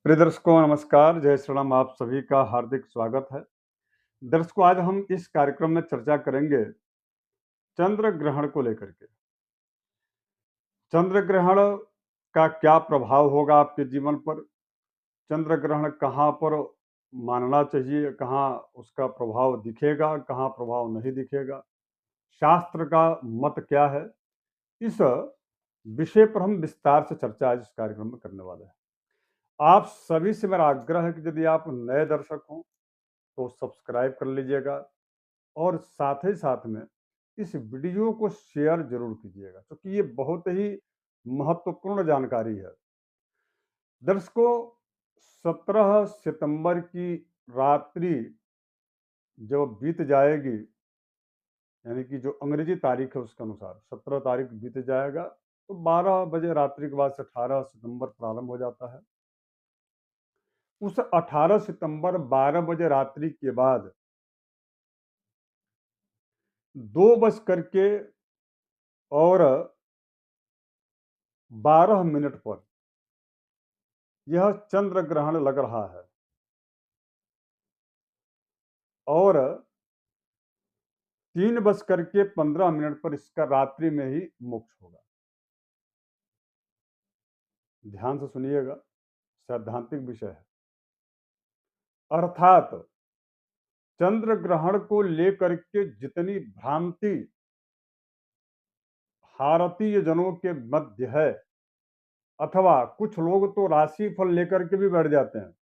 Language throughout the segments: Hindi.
प्रिय दर्शकों नमस्कार, जय श्री राम। आप सभी का हार्दिक स्वागत है। दर्शकों, आज हम इस कार्यक्रम में चर्चा करेंगे चंद्र ग्रहण को लेकर के। चंद्र ग्रहण का क्या प्रभाव होगा आपके जीवन पर? चंद्र ग्रहण कहाँ पर मानना चाहिए, कहाँ उसका प्रभाव दिखेगा, कहाँ प्रभाव नहीं दिखेगा, शास्त्र का मत क्या है? इस विषय पर हम विस्तार से चर्चा आज इस कार्यक्रम में करने वाले हैं। आप सभी से मेरा आग्रह है कि यदि आप नए दर्शक हों तो सब्सक्राइब कर लीजिएगा और साथ ही साथ में इस वीडियो को शेयर जरूर कीजिएगा, क्योंकि ये बहुत ही महत्वपूर्ण जानकारी है। दर्शकों, 17 सितंबर की रात्रि जब बीत जाएगी, यानी कि जो अंग्रेजी तारीख है उसके अनुसार 17 तारीख बीत जाएगा, तो 12 बजे रात्रि के बाद से 18 सितंबर प्रारंभ हो जाता है। उस 18 सितंबर 12 बजे रात्रि के बाद 2:12 पर यह चंद्र ग्रहण लग रहा है और 3:15 पर इसका रात्रि में ही मोक्ष होगा। ध्यान से सुनिएगा, सैद्धांतिक विषय है। अर्थात चंद्र ग्रहण को लेकर के जितनी भ्रांति भारतीय जनों के मध्य है, अथवा कुछ लोग तो राशि फल लेकर के भी बैठ जाते हैं,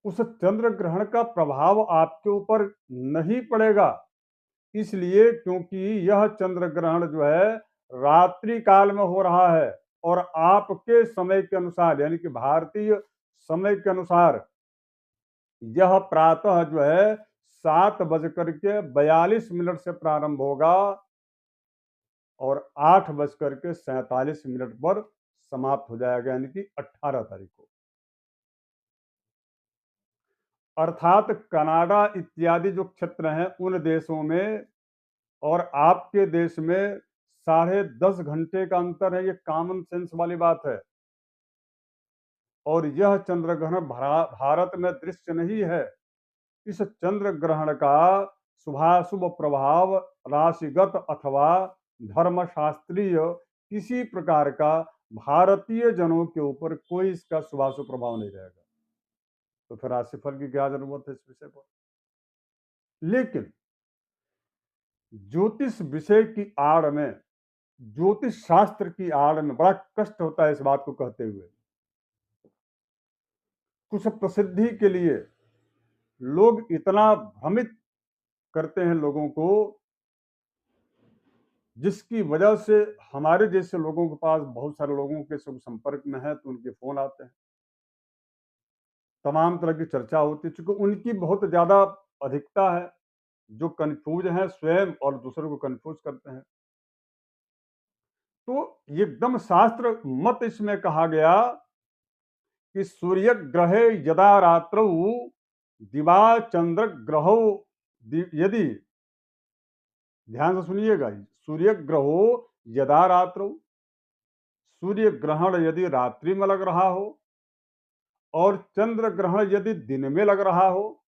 उस चंद्र ग्रहण का प्रभाव आपके ऊपर नहीं पड़ेगा। इसलिए क्योंकि यह चंद्र ग्रहण जो है रात्रि काल में हो रहा है और आपके समय के अनुसार, यानी कि भारतीय समय के अनुसार यह प्रातः जो है 7:42 से प्रारंभ होगा और 8:47 पर समाप्त हो जाएगा, यानी कि 18 तारीख को। अर्थात कनाडा इत्यादि जो क्षेत्र हैं उन देशों में और आपके देश में 10.5 घंटे का अंतर है। ये कॉमन सेंस वाली बात है। और यह चंद्र ग्रहण भारत में दृश्य नहीं है। इस चंद्र ग्रहण का शुभाशुभ प्रभाव राशिगत अथवा धर्मशास्त्रीय किसी प्रकार का भारतीय जनों के ऊपर कोई इसका शुभाशुभ प्रभाव नहीं रहेगा। तो फिर राशिफल की क्या जरूरत है इस विषय पर? लेकिन ज्योतिष विषय की आड़ में, ज्योतिष शास्त्र की आड़ में बड़ा कष्ट होता है इस बात को कहते हुए। कुछ प्रसिद्धि के लिए लोग इतना भ्रमित करते हैं लोगों को, जिसकी वजह से हमारे जैसे लोगों के पास, बहुत सारे लोगों के सब संपर्क में है तो उनके फोन आते हैं, तमाम तरह की चर्चा होती है, चूंकि उनकी बहुत ज्यादा अधिकता है जो कंफ्यूज हैं स्वयं और दूसरों को कंफ्यूज करते हैं। तो एकदम शास्त्र मत इसमें कहा गया कि सूर्य ग्रहे यदा रात्रौ दिवा चंद्र ग्रहो यदि, ध्यान से सुनिएगा, सूर्य ग्रहो यदा रात्रौ, सूर्य ग्रहण यदि रात्रि में लग रहा हो और चंद्र ग्रहण यदि दिन में लग रहा हो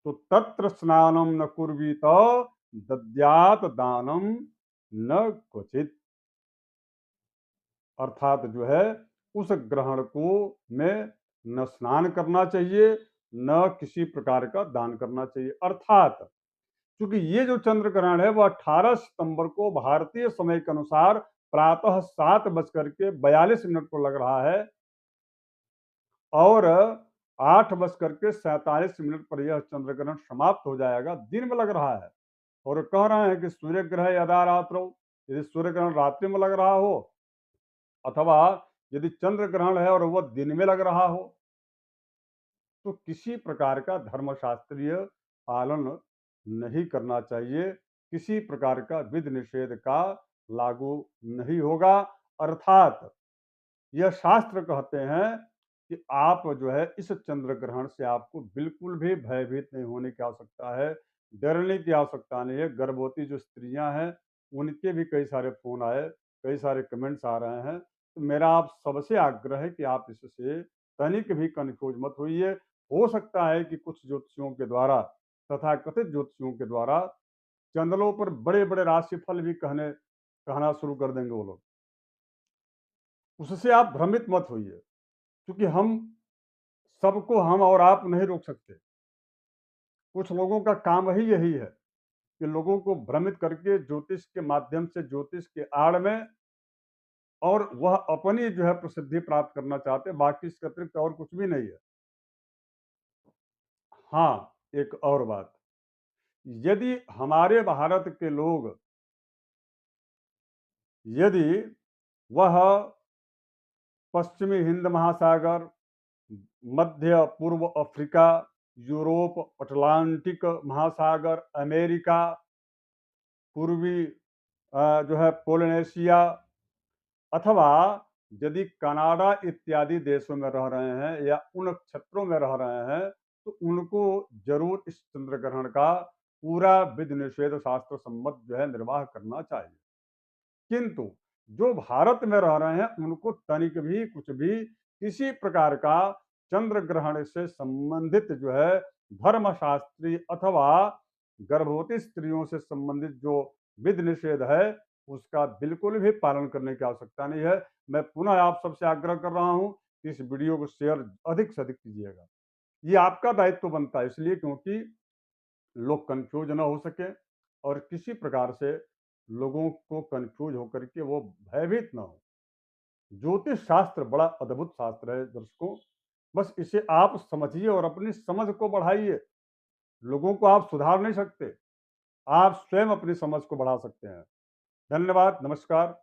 तो तत्र स्नानम न कुर्वीत दद्यात दानम न क्वचित। अर्थात जो है उस ग्रहण को में न स्नान करना चाहिए, न किसी प्रकार का दान करना चाहिए। अर्थात क्योंकि ये जो चंद्र ग्रहण है वह 18 सितंबर को भारतीय समय के अनुसार प्रातः 7:42 को लग रहा है और 8:47 पर यह चंद्र ग्रहण समाप्त हो जाएगा, दिन में लग रहा है। और कह रहे हैं कि सूर्य ग्रह यदा रात्रो, यदि सूर्य ग्रहण रात्रि में लग रहा हो अथवा यदि चंद्र ग्रहण है और वह दिन में लग रहा हो तो किसी प्रकार का धर्मशास्त्रीय पालन नहीं करना चाहिए, किसी प्रकार का विधि निषेध का लागू नहीं होगा। अर्थात यह शास्त्र कहते हैं कि आप जो है इस चंद्र ग्रहण से आपको बिल्कुल भी भयभीत नहीं होने की आवश्यकता है, डरने की आवश्यकता नहीं है। गर्भवती जो स्त्रियां हैं उनके भी कई सारे फोन आए, कई सारे कमेंट्स आ रहे हैं तो मेरा आप सबसे आग्रह है कि आप इससे तनिक भी कन्फ्यूज मत होइए। हो सकता है कि कुछ ज्योतिषियों के द्वारा, तथाकथित ज्योतिषियों के द्वारा चंदलों पर बड़े-बड़े राशिफल भी कहना शुरू कर देंगे वो लोग। उससे आप भ्रमित मत होइए, क्योंकि हम और आप नहीं रोक सकते। कुछ लोगों का काम ही यही है कि लोगों को भ्रमित करके ज्योतिष के माध्यम से, ज्योतिष के आड़ में, और वह अपनी जो है प्रसिद्धि प्राप्त करना चाहते हैं, बाकी इसके अतिरिक्त और कुछ भी नहीं है। हाँ, एक और बात, यदि हमारे भारत के लोग, यदि वह पश्चिमी हिंद महासागर, मध्य पूर्व अफ्रीका, यूरोप, अटलांटिक महासागर, अमेरिका, पूर्वी जो है पोलिनेशिया, अथवा यदि कनाडा इत्यादि देशों में रह रहे हैं या उन क्षेत्रों में रह रहे हैं, तो उनको जरूर इस चंद्र ग्रहण का पूरा विधि निषेध शास्त्र सम्मत जो है निर्वाह करना चाहिए। किंतु जो भारत में रह रहे हैं उनको तनिक भी कुछ भी किसी प्रकार का चंद्र ग्रहण से संबंधित जो है धर्मशास्त्री अथवा गर्भवती स्त्रियों से संबंधित जो विधि निषेध है उसका बिल्कुल भी पालन करने की आवश्यकता नहीं है। मैं पुनः आप सबसे आग्रह कर रहा हूं कि इस वीडियो को शेयर अधिक से अधिक कीजिएगा। ये आपका दायित्व बनता है, इसलिए क्योंकि लोग कंफ्यूज ना हो सके और किसी प्रकार से लोगों को कंफ्यूज होकर के वो भयभीत ना हो। ज्योतिष शास्त्र बड़ा अद्भुत शास्त्र है दर्शकों, बस इसे आप समझिए और अपनी समझ को बढ़ाइए। लोगों को आप सुधार नहीं सकते, आप स्वयं अपनी समझ को बढ़ा सकते हैं। धन्यवाद, नमस्कार।